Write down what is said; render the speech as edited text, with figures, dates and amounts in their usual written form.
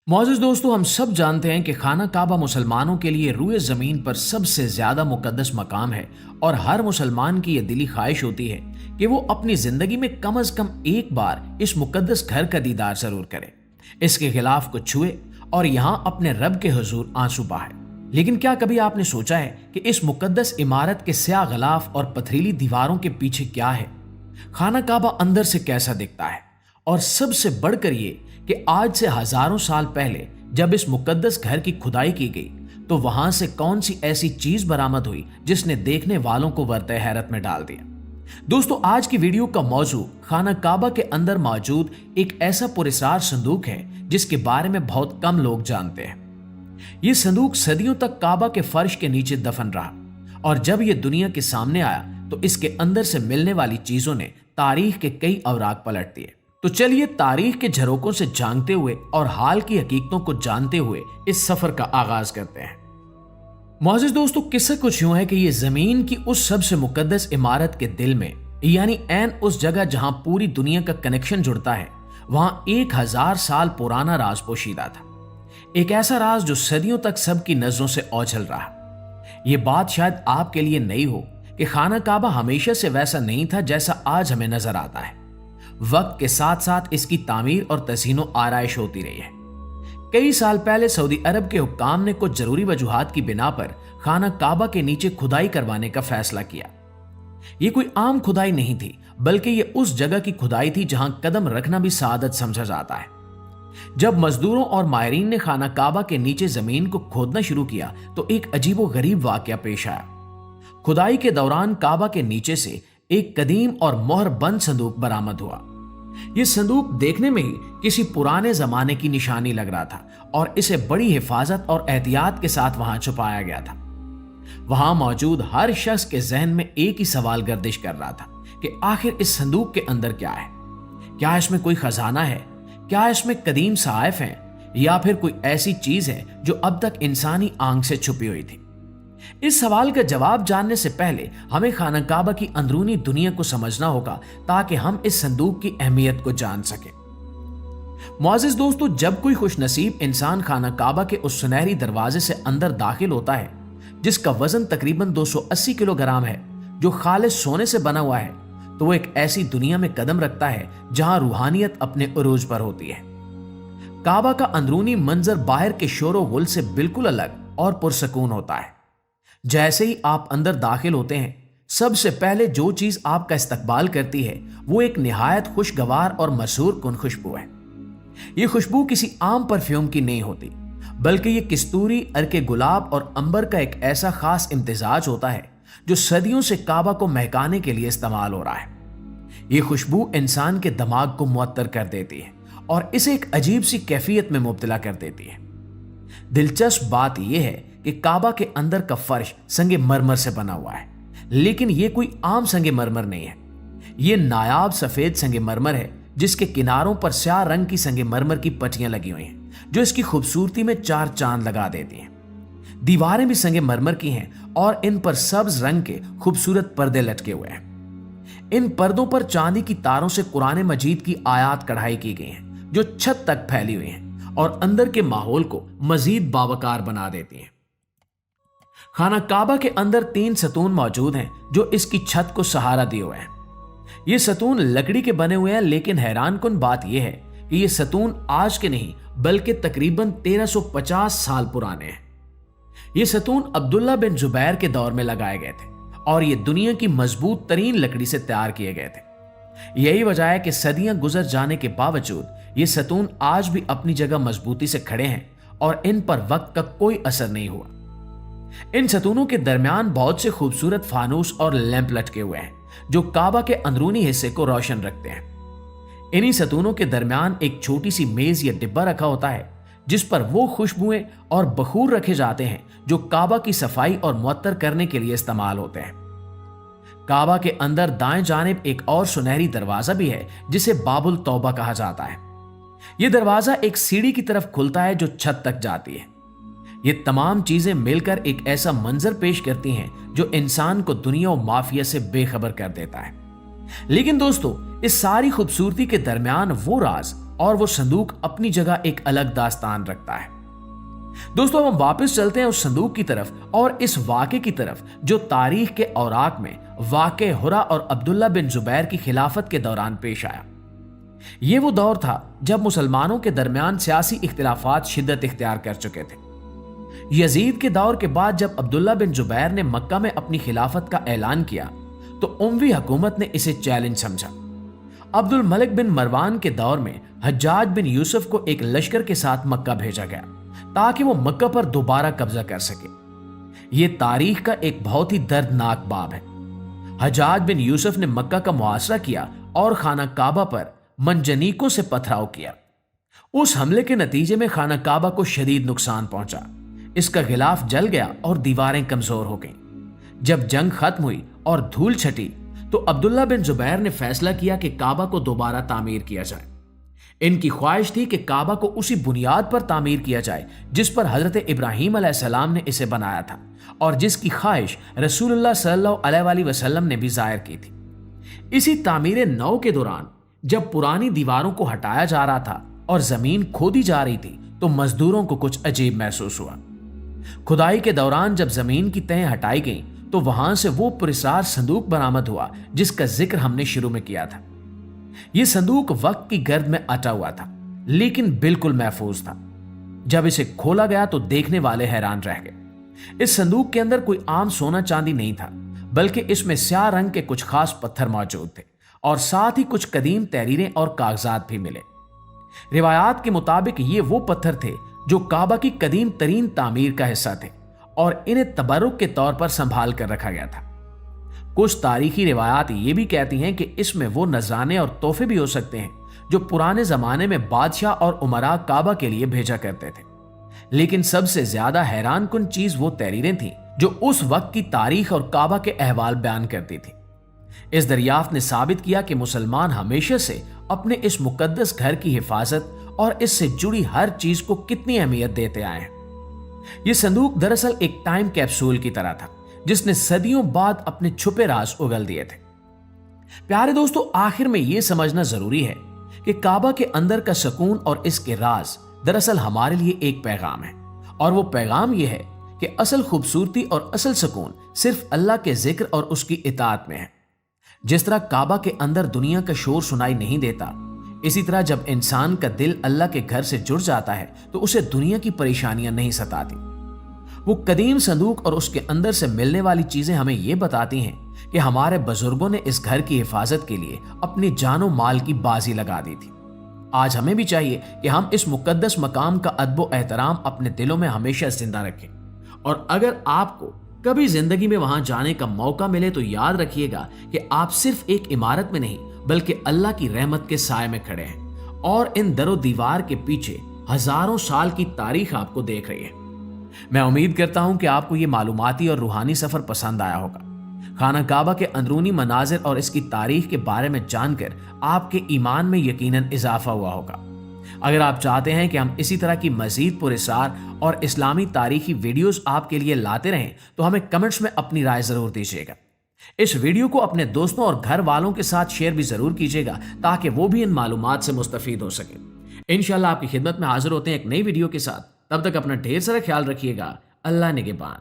मौजूद दोस्तों, हम सब जानते हैं कि खाना काबा मुसलमानों के लिए रूए ज़मीन पर सबसे ज़्यादा मुकद्दस मकाम है और हर मुसलमान की यह दिली ख्वाहिश होती है कि वो अपनी ज़िंदगी में कम से कम एक बार इस मुकद्दस घर का दीदार ज़रूर करे, इसके खिलाफ को छुए और यहाँ अपने रब के हुजूर आंसू बहाए। लेकिन क्या कभी आपने सोचा है कि इस मुकद्दस इमारत के स्याह गलाफ और पथरीली दीवारों के पीछे क्या है? खाना काबा अंदर से कैसा दिखता है? और सबसे बढ़कर ये कि आज से हजारों साल पहले जब इस मुकद्दस घर की खुदाई की गई तो वहां से कौन सी ऐसी चीज बरामद हुई जिसने देखने वालों को वर्ते हैरत में डाल दिया। दोस्तों, आज की वीडियो का मौजू खाना काबा के अंदर मौजूद एक ऐसा पुरस्कार संदूक है जिसके बारे में बहुत कम लोग जानते हैं। ये संदूक सदियों तक काबा के फर्श के नीचे दफन रहा और जब ये दुनिया के सामने आया तो इसके अंदर से मिलने वाली चीजों ने तारीख के कई अवराक पलट दिए। तो चलिए तारीख के झरोकों से झांकते हुए और हाल की हकीकतों को जानते हुए इस सफर का आगाज करते हैं। मौजूद दोस्तों, किस्सा कुछ यूं है कि ये जमीन की उस सबसे मुकद्दस इमारत के दिल में, यानी ऐन उस जगह जहां पूरी दुनिया का कनेक्शन जुड़ता है, वहां 1000 साल पुराना राज पोशीदा था। एक ऐसा राज जो सदियों तक सबकी नजरों से ओझल रहा। ये बात शायद आपके लिए नई हो कि खाना काबा हमेशा से वैसा नहीं था जैसा आज हमें नजर आता है। वक्त के साथ साथ इसकी तामीर और तसीनो आराइश होती रही है। कई साल पहले सऊदी अरब के हुक्काम ने कुछ जरूरी वजूहात की बिना पर खाना काबा के नीचे खुदाई करवाने का फैसला किया। यह कोई आम खुदाई नहीं थी, बल्कि यह उस जगह की खुदाई थी जहां कदम रखना भी सादत समझा जाता है। जब मजदूरों और माहिरीन ने खाना काबा के नीचे जमीन को खोदना शुरू किया तो एक अजीबो गरीब वाकया पेश आया। खुदाई के दौरान काबा के नीचे से एक कदीम और मोहर बंद संदूक बरामद हुआ। यह संदूक देखने में ही किसी पुराने जमाने की निशानी लग रहा था और इसे बड़ी हिफाजत और एहतियात के साथ वहां छुपाया गया था। वहां मौजूद हर शख्स के जहन में एक ही सवाल गर्दिश कर रहा था कि आखिर इस संदूक के अंदर क्या है? क्या इसमें कोई खजाना है? क्या इसमें कदीम सहाइफ हैं? या फिर कोई ऐसी चीज है जो अब तक इंसानी आंख से छुपी हुई थी? इस सवाल का जवाब जानने से पहले हमें खाना काबा की अंदरूनी दुनिया को समझना होगा ताकि हम इस संदूक की अहमियत को जान सकें। मुअज़्ज़िज़ दोस्तों, जब कोई खुशनसीब इंसान खाना काबा के उस सुनहरी दरवाजे से अंदर दाखिल होता है जिसका वजन तकरीबन 280 किलोग्राम है, जो खालिस सोने से बना हुआ है, तो वो एक ऐसी दुनिया में कदम रखता है जहां रूहानियत अपने उरूज पर होती है। काबा का अंदरूनी मंजर बाहर के शोर गुल से बिल्कुल अलग और पुरसकून होता है। जैसे ही आप अंदर दाखिल होते हैं, सबसे पहले जो चीज आपका इस्तकबाल करती है वो एक निहायत खुशगवार और मशहूर कुन खुशबू है। ये खुशबू किसी आम परफ्यूम की नहीं होती, बल्कि ये कस्तूरी, अर्के गुलाब और अंबर का एक ऐसा खास इम्तिजाज होता है जो सदियों से काबा को महकाने के लिए इस्तेमाल हो रहा है। ये खुशबू इंसान के दिमाग को मुअत्तर कर देती है और इसे एक अजीब सी कैफियत में मुब्तला कर देती है। दिलचस्प बात यह है कि काबा के अंदर का फर्श संगे मरमर से बना हुआ है, लेकिन यह कोई आम संगे मरमर नहीं है। यह नायाब सफेद संगे मरमर है जिसके किनारों पर स्याह रंग की संगे मरमर की पट्टियां लगी हुई हैं जो इसकी खूबसूरती में चार चांद लगा देती हैं। दीवारें भी संगे मरमर की हैं और इन पर सब्ज रंग के खूबसूरत पर्दे लटके हुए हैं। इन पर्दों पर चांदी की तारों से कुरान मजीद की आयात कढ़ाई की गई हैं जो छत तक फैली हुई हैं और अंदर के माहौल को मजीद बावकार बना देती हैं। खाना काबा के अंदर 3 सतून मौजूद हैं जो इसकी छत को सहारा दिए हुए हैं। ये सतून लकड़ी के बने हुए हैं, लेकिन हैरानकुन बात यह है कि ये सतून आज के नहीं बल्कि तकरीबन 1350 साल पुराने हैं। ये सतून अब्दुल्ला बिन जुबैर के दौर में लगाए गए थे और ये दुनिया की मजबूत तरीन लकड़ी से तैयार किए गए थे। यही वजह है कि सदियां गुजर जाने के बावजूद ये सतून आज भी अपनी जगह मजबूती से खड़े हैं और इन पर वक्त का कोई असर नहीं हुआ। इन सतूनों के दरमियान बहुत से खूबसूरत फानूस और लैंप लटके हुए हैं जो काबा के अंदरूनी हिस्से को रोशन रखते हैं। इन्हीं सतूनों के दरमियान एक छोटी सी मेज या डिब्बा रखा होता है जिस पर वो खुशबुएं और बखूर रखे जाते हैं जो काबा की सफाई और मुअत्तर करने के लिए इस्तेमाल होते हैं। काबा के अंदर दाएं जानिब एक और सुनहरी दरवाजा भी है जिसे बाबुल तौबा कहा जाता है। यह दरवाजा एक सीढ़ी की तरफ खुलता है जो छत तक जाती है। ये तमाम चीजें मिलकर एक ऐसा मंजर पेश करती हैं जो इंसान को दुनिया और माफिया से बेखबर कर देता है। लेकिन दोस्तों, इस सारी खूबसूरती के दरमियान वो राज और वो संदूक अपनी जगह एक अलग दास्तान रखता है। दोस्तों, हम वापस चलते हैं उस संदूक की तरफ और इस वाक़े की तरफ जो तारीख के औराक में वाक़े हुरा और अब्दुल्ला बिन जुबैर की खिलाफत के दौरान पेश आया। ये वो दौर था जब मुसलमानों के दरमियान सियासी इख्तिलाफात शिद्दत इख्तियार कर चुके थे। यजीद के दौर के बाद जब अब्दुल्ला बिन जुबैर ने मक्का में अपनी खिलाफत का ऐलान किया तो उमवी हुकूमत ने इसे चैलेंज समझा। अब्दुल मलिक बिन मरवान के दौर में हज्जाज बिन यूसुफ को एक लश्कर के साथ मक्का भेजा गया ताकि वो मक्का पर दोबारा कब्जा कर सके। ये तारीख का एक बहुत ही दर्दनाक बाब है। हज्जाज बिन यूसुफ ने मक्का का मुहासरा किया और खाना काबा पर मंजनीकों से पथराव किया। उस हमले के नतीजे में खाना काबा को शदीद नुकसान पहुंचा। इसका गिलाफ जल गया और दीवारें कमजोर हो गईं। जब जंग खत्म हुई और धूल छटी तो अब्दुल्ला बिन जुबैर ने फैसला किया कि काबा को दोबारा तामीर किया जाए। इनकी ख्वाहिश थी कि काबा को उसी बुनियाद पर तामीर किया जाए जिस पर हजरत इब्राहीम अलैहिस्सलाम ने इसे बनाया था और जिसकी ख्वाहिश रसूलुल्लाह सल्लल्लाहु अलैहि वसल्लम ने भी जाहिर की थी। इसी तामीर नौ के दौरान जब पुरानी दीवारों को हटाया जा रहा था और जमीन खोदी जा रही थी तो मजदूरों को कुछ अजीब महसूस हुआ। खुदाई के दौरान जब जमीन की तह हटाई गई तो वहां से वो पुरस्कार संदूक बरामद हुआ जिसका जिक्र हमने शुरू में किया था। यह संदूक वक्त की गर्द में अटा हुआ था लेकिन बिल्कुल महफूज था। जब इसे खोला गया तो देखने वाले हैरान रह गए। इस संदूक के अंदर कोई आम सोना चांदी नहीं था बल्कि इसमें स्याह रंग के कुछ खास पत्थर मौजूद थे और साथ ही कुछ कदीम तहरीरें और कागजात भी मिले। रिवायात के मुताबिक ये वो पत्थर थे जो काबा की कदीम तरीन तामीर का हिस्सा थे और इन्हें तबरुक के तौर पर संभाल कर रखा गया था। कुछ तारीखी रिवायात ये भी कहती हैं कि इसमें वो नजराने और तोहफे भी हो सकते हैं जो पुराने जमाने में बादशाह और उमरा काबा के लिए भेजा करते थे। लेकिन सबसे ज्यादा हैरान कुन चीज वो तहरीरें थीं जो उस वक्त की तारीख और काबा के अहवाल बयान करती थी। इस दरियाफ्त ने साबित किया कि मुसलमान हमेशा से अपने इस मुकद्दस घर की हिफाजत और इससे जुड़ी हर चीज को कितनी अहमियत देते आए हैं। यह संदूक दरअसल एक टाइम कैप्सूल की तरह था जिसने सदियों बाद अपने छुपे राज उगल दिए थे। प्यारे दोस्तों, आखिर में यह समझना जरूरी है कि काबा के अंदर का सुकून और इसके राज दरअसल हमारे लिए एक पैगाम है और वो पैगाम यह है कि असल खूबसूरती और असल सुकून सिर्फ अल्लाह के जिक्र और उसकी इताअत में है। जिस तरह काबा के अंदर दुनिया का शोर सुनाई नहीं देता, इसी तरह जब इंसान का दिल अल्लाह के घर से जुड़ जाता है तो उसे दुनिया की परेशानियां नहीं सताती। वो कदीम संदूक और उसके अंदर से मिलने वाली चीजें हमें यह बताती हैं कि हमारे बुजुर्गों ने इस घर की हिफाजत के लिए अपनी जानो माल की बाजी लगा दी थी। आज हमें भी चाहिए कि हम इस मुकद्दस मकाम का अदब एहतराम अपने दिलों में हमेशा जिंदा रखें। और अगर आपको कभी जिंदगी में वहां जाने का मौका मिले तो याद रखिएगा कि आप सिर्फ एक इमारत में नहीं बल्कि अल्लाह की रहमत के साए में खड़े हैं और इन दरो दीवार के पीछे हजारों साल की तारीख आपको देख रही है। मैं उम्मीद करता हूं कि आपको ये मालूमाती और रूहानी सफर पसंद आया होगा। खाना काबा के अंदरूनी मनाजिर और इसकी तारीख के बारे में जानकर आपके ईमान में यकीनन इजाफा हुआ होगा। अगर आप चाहते हैं कि हम इसी तरह की मजीद पुरस्कार और इस्लामी तारीखी वीडियोस आपके लिए लाते रहें तो हमें कमेंट्स में अपनी राय जरूर दीजिएगा। इस वीडियो को अपने दोस्तों और घर वालों के साथ शेयर भी जरूर कीजिएगा ताकि वो भी इन मालूमात से मुस्तफीद हो सके। इंशाल्लाह आपकी खिदमत में हाजिर होते हैं एक नई वीडियो के साथ। तब तक अपना ढेर सारा ख्याल रखिएगा। अल्लाह निगहबान।